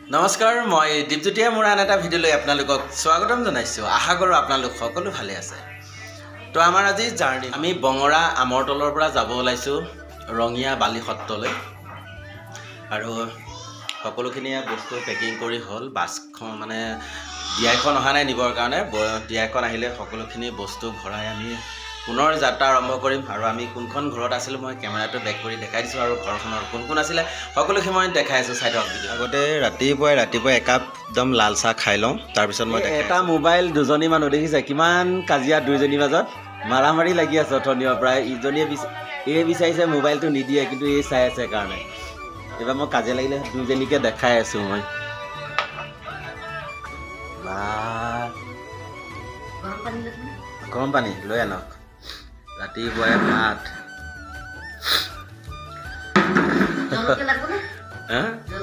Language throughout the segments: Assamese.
নমস্কাৰ মই দীপজ্যোতিয়ে মোৰ আন এটা ভিডিঅ'লৈ আপোনালোকক স্বাগতম জনাইছোঁ আশা কৰোঁ আপোনালোক সকলো ভালে আছে তো আমাৰ আজি জাৰ্নি আমি বঙৰা আমৰতলৰ পৰা যাব ওলাইছোঁ ৰঙিয়া বালি সত্ৰলৈ আৰু সকলোখিনি বস্তু পেকিং কৰি হ'ল বাছখন মানে দিয়াইখন অহা নাই নিবৰ কাৰণে দিয়াইখন আহিলে সকলোখিনি বস্তু ভৰাই আমি পুনৰ যাত্ৰা আৰম্ভ কৰিম আৰু আমি কোনখন ঘৰত আছিলোঁ মই কেমেৰাটো বেক কৰি দেখাই দিছোঁ আৰু ঘৰখনৰ কোন কোন আছিলে সকলোখিনি মই দেখাই আছোঁ চাই থাকক ভিডিঅ' আগতে ৰাতিপুৱাই একাপ একদম লাল চাহ খাই লওঁ তাৰপিছত মই এটা মোবাইল দুজনী মানুহ দেখিছে কিমান কাজিয়া দুইজনীৰ মাজত মাৰামাৰি লাগি আছে অথনিৰ পৰা ইজনীয়ে বিচাৰিছে মোবাইলটো নিদিয়ে কিন্তু এই চাই আছে কাৰণে এইবাৰ মই কাজিয়া লাগিলে দুইজনীকে দেখাই আছোঁ মই গৰম পানী লৈ আনক ৰাতিপুৱাই ভাত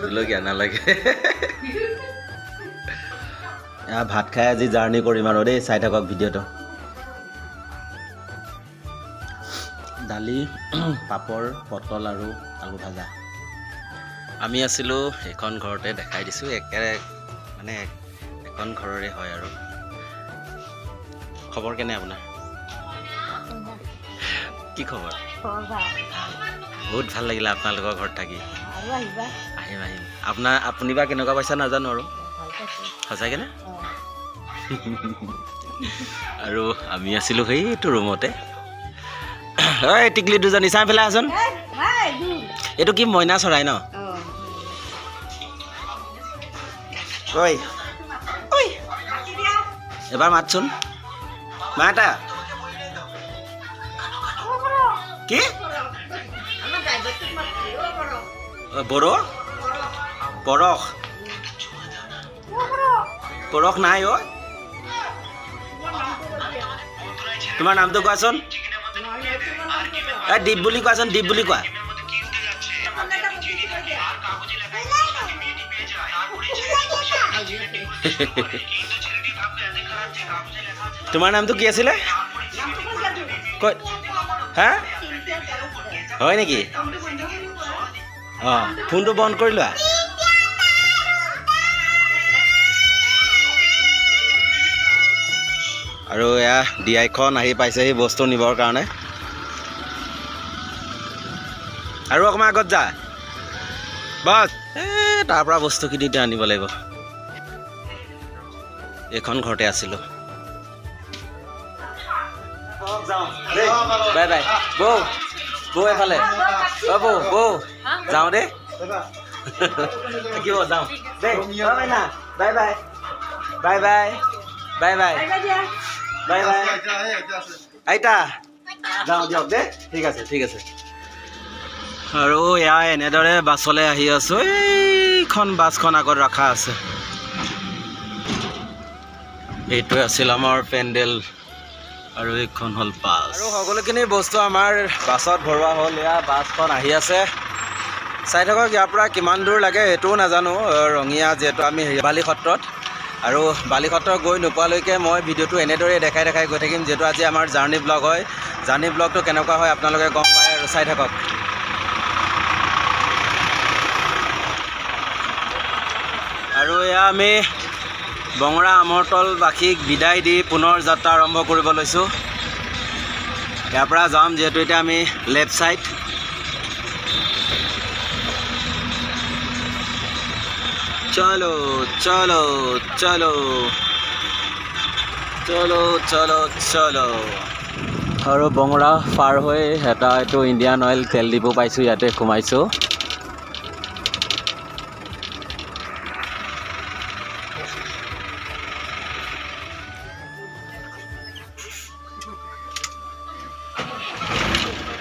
জলকীয়া নালাগে ভাত খাই আজি জাৰ্ণি কৰিম আৰু দেই চাই থাকক ভিডিঅ'টো দালি পাপৰ পটল আৰু আলু ভাজা আমি আছিলোঁ এখন ঘৰতে দেখাই দিছোঁ একেবাৰে মানে এখন ঘৰৰে হয় আৰু খবৰ কেনে আপোনাৰ কি খবৰ বহুত ভাল লাগিলে আপোনালোকৰ ঘৰত থাকি আহিম আপুনি বা কেনেকুৱা পাইছা নাজানো আৰু সঁচাকৈ নে আৰু আমি আছিলোঁ সেইটো ৰুমতে ঐ টিকলি দুজনী চাই পেলাই আছোন এইটো কি মইনা চৰাই ন ঐ ঐ এবাৰ মাতচোন মা এটা কি বড়ো পৰশ নাই অ তোমাৰ নামটো কোৱাচোন দীপ বুলি কোৱাচোন দীপ বুলি কোৱা তোমাৰ নামটো কি আছিলে হা হয় নেকি অঁ ফোনটো বন্ধ কৰি লোৱা আৰু এয়া দিয়াইখন আহি পাইছেহি বস্তু নিবৰ কাৰণে আৰু অকণমান আগত যা বাছ তাৰ পৰা বস্তুখিনি আনিব লাগিব এইখন ঘৰতে আছিলোঁ বাই বাই বৌ এফালে বৌ যাওঁ দেই থাকিব যাওঁ দেই bye bye bye bye bye bye bye bye আইতা যাওঁ দিয়ক দেই ঠিক আছে আৰু এয়া এনেদৰে বাছলৈ আহি আছোঁ এইখন বাছখন আগত ৰখা আছে এইটোৱে আছিল আমাৰ পেণ্ডেল আৰু এইখন হ'ল বাছ আৰু সকলোখিনি বস্তু আমাৰ বাছত ভৰোৱা হ'ল এয়া বাছখন আহি আছে চাই থাকক ইয়াৰ পৰা কিমান দূৰ লাগে সেইটোও নাজানো ৰঙিয়া যিহেতু আমি বালি সত্ৰত আৰু বালি সত্ৰ গৈ নোপোৱালৈকে মই ভিডিঅ'টো এনেদৰে দেখাই গৈ থাকিম যিহেতু আজি আমাৰ জাৰ্ণি ব্লগ হয় জাৰ্ণি ব্লগটো কেনেকুৱা হয় আপোনালোকে গম পায় আৰু চাই থাকক আৰু এয়া আমি বঙৰা আমৰতলবাসীক বিদায় দি পুনৰ যাত্ৰা আৰম্ভ কৰিব লৈছোঁ ইয়াৰ পৰা যাম যিহেতু এতিয়া আমি লেফ্ট ছাইড চলো চলো চলো চলো চলো চলো আৰু বঙৰা পাৰ হৈ এটা এইটো ইণ্ডিয়ান অইল তেল ডিপু পাইছোঁ ইয়াতে সোমাইছোঁ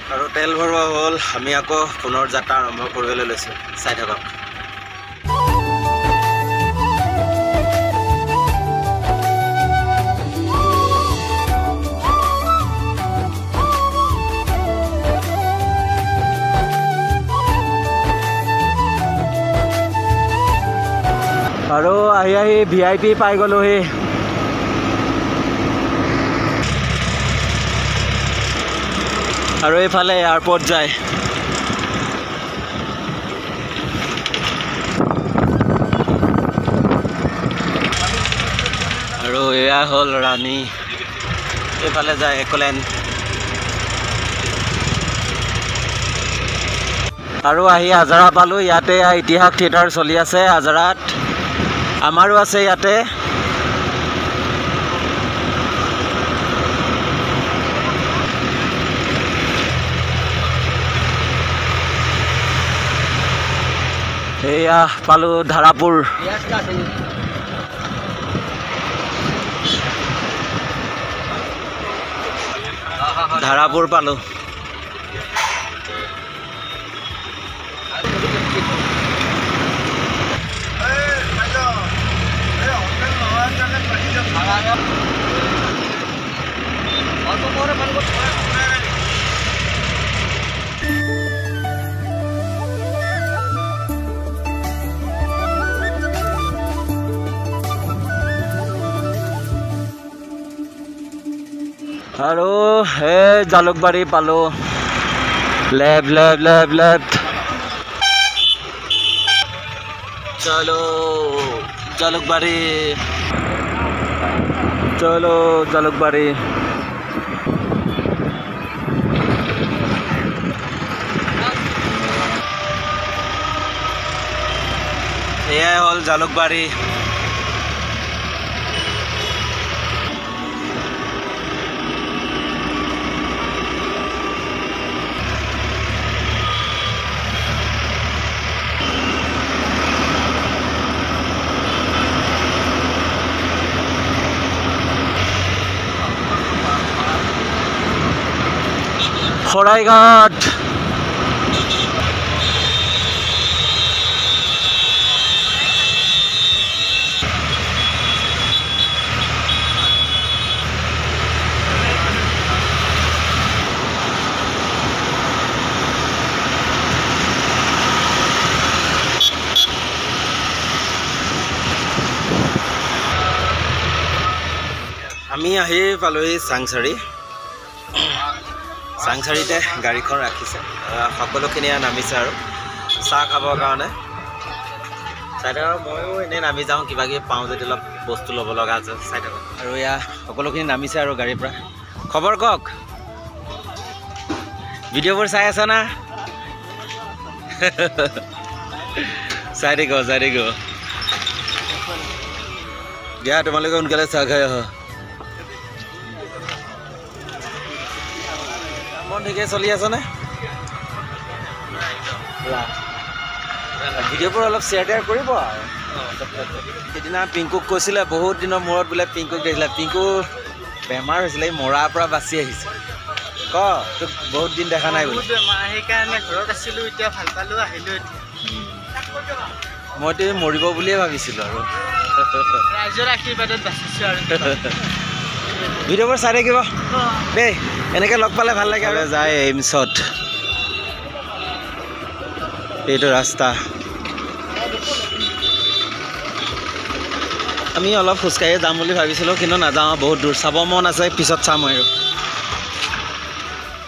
আৰু তেল ভৰোৱা হ'ল আমি আকৌ পুনৰ যাত্ৰা আৰম্ভ কৰিবলৈ লৈছোঁ চাই থাকক আৰু আহি VIP পাই গ'লোহি আৰু এইফালে এয়াৰপোৰ্ট যায় এয়া হ'ল ৰাণী এইফালে যায় একলেণ্ড আৰু আহি আজাৰা পালোঁ ইয়াতে ইতিহাস থিয়েটাৰ চলি আছে আজাৰাত আমাৰো আছে ইয়াতে এয়া পালোঁ ধাৰাপুৰ পালোঁ আৰু জালুকবাৰী পালোঁ লেফ্ট চলো জালুকবাৰী এয়াই হ'ল জালুকবাৰী শৰাইঘাট আমি আহি পালোহি চাংচাৰিতে গাড়ীখন ৰাখিছে সকলোখিনিয়ে নামিছে আৰু চাহ খাবৰ কাৰণে চাই থাকক ময়ো এনেই নামি যাওঁ কিবা কিবি পাওঁ যদি অলপ বস্তু ল'ব লগা আছে চাই থাকক আৰু এয়া সকলোখিনি নামিছে আৰু গাড়ীৰ পৰা খবৰ কওক ভিডিঅ'বোৰ চাই আছা না চাই থাকিব দিয়া তোমালোকে সোনকালে চাহ খাই আহ মন ঠিকে চলি আছেনে ভিডিঅ'বোৰ অলপ শ্বেয়াৰ কৰিব আৰু সেইদিনা পিংকুক কৈছিলে বহুত দিনৰ মূৰত বোলে পিংকুক দেখিছিলে পিংকু বেমাৰ হৈছিলে এই মৰাৰ পৰা বাচি আহিছে তোক বহুত দিন দেখা নাই বোলে সেইকাৰণে ঘৰত আছিলোঁ এতিয়া ভাল পালোঁ আহিলোঁ মইতো মৰিব বুলিয়ে ভাবিছিলোঁ আৰু ৰাইজৰ আশীৰ্বাদত বাচিছোঁ আৰু ভিডিঅ'বোৰ চাই থাকিব দেই এনেকৈ লগ পালে ভাল লাগে আৰু যায় এইমছত এইটো ৰাস্তা আমি অলপ খোজকাঢ়ি যাম বুলি ভাবিছিলোঁ কিন্তু নাযাওঁ বহুত দূৰ চাব মন আছে পিছত চাম আৰু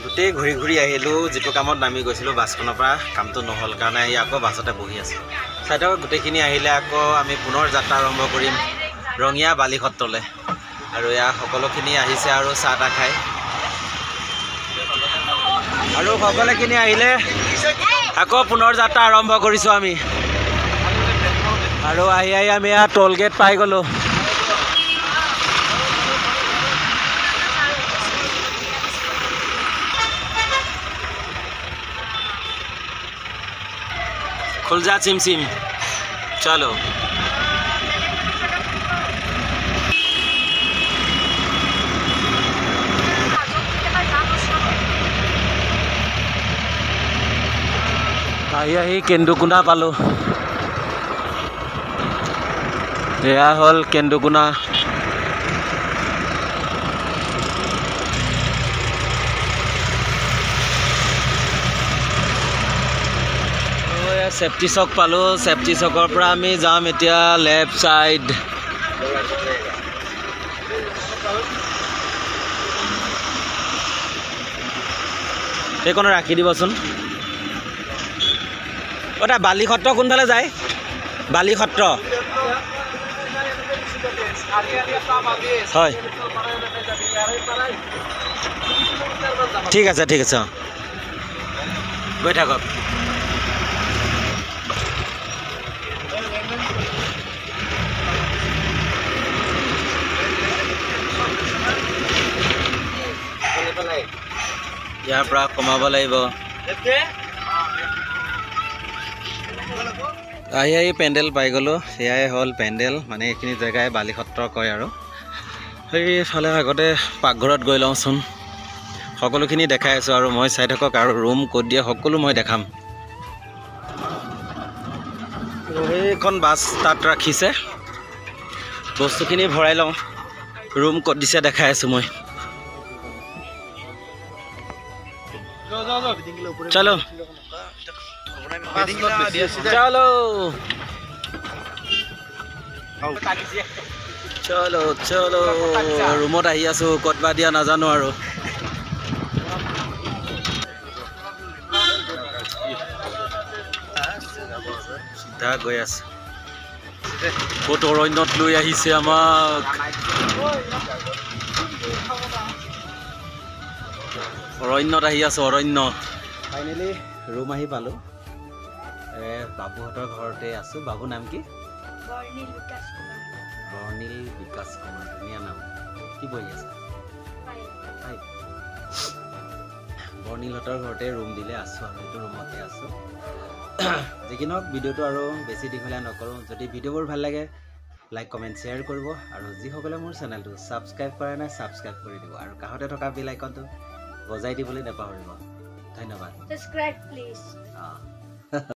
গোটেই ঘূৰি আহিলোঁ যিটো কামত নামি গৈছিলোঁ বাছখনৰ পৰা কামটো নহ'ল কাৰণে আহি আকৌ বাছতে বহি আছোঁ চাই থাকক গোটেইখিনি আহিলে আকৌ আমি পুনৰ যাত্ৰা আৰম্ভ কৰিম ৰঙীয়া বালিসত্ৰলৈ আৰু এয়া সকলোখিনি আহিছে আৰু চাহ তাহ খাই আৰু সকলোখিনি আহিলে আকৌ পুনৰ যাত্ৰা আৰম্ভ কৰিছোঁ আমি আৰু আহি আমি এয়া টোল গেট পাই গ'লোঁ खुल जा सिम चलो আহি কেন্দুকুনা পালোঁ এয়া হ'ল কেন্দুকুনা सेफ्टी चौक पालो सेफ्टी चौकर पर आमी जाम एतिया लेफ्ट साइड এইকণ ৰাখি দিবচোন ওটা বালি সত্ৰ কোনফালে যায় বালি সত্ৰ হয় ঠিক আছে অঁ গৈ থাকক ইয়াৰ পৰা কমাব লাগিব আহি পেণ্ডেল পাই গ'লোঁ সেয়াই হ'ল পেণ্ডেল মানে এইখিনি জেগাই বালিসত্ৰ কয় আৰু সেইফালে আগতে পাকঘৰত গৈ লওঁচোন সকলোখিনি দেখাই আছোঁ আৰু মই চাই থাকক আৰু ৰুম ক'ত দিয়ে সকলো মই দেখাম সেইখন বাছ তাত ৰাখিছে বস্তুখিনি ভৰাই লওঁ ৰুম ক'ত দিছে দেখাই আছোঁ মই চলো চলো চলো চলো ৰুমত আহি আছোঁ ক'ত বা দিয়া নাজানো আৰু চিধা গৈ আছে ক'ত অৰণ্যত লৈ আহিছে আমাক অৰণ্যত আহি আছোঁ অৰণ্য ফাইনেলি ৰুম আহি পালোঁ বাবুহঁতৰ ঘৰতে আছোঁ বাবু নাম কি বৰ্ণিল বিকাশ কুমাৰ ধুনীয়া নাম কি বহি আছে বৰ্ণিলহঁতৰ ঘৰতে ৰুম দিলে আছোঁ আৰু এইটো ৰুমতে আছোঁ যি কি নহওক ভিডিঅ'টো আৰু বেছি দীঘলীয়া নকৰোঁ যদি ভিডিঅ'বোৰ ভাল লাগে লাইক কমেণ্ট শ্বেয়াৰ কৰিব আৰু যিসকলে মোৰ চেনেলটো ছাবস্ক্ৰাইব কৰা নাই ছাবস্ক্ৰাইব কৰি দিব আৰু কাষতে থকা বেল আইকনটো বজাই দিবলৈ নাপাহৰিব ধন্যবাদ Subscribe, please.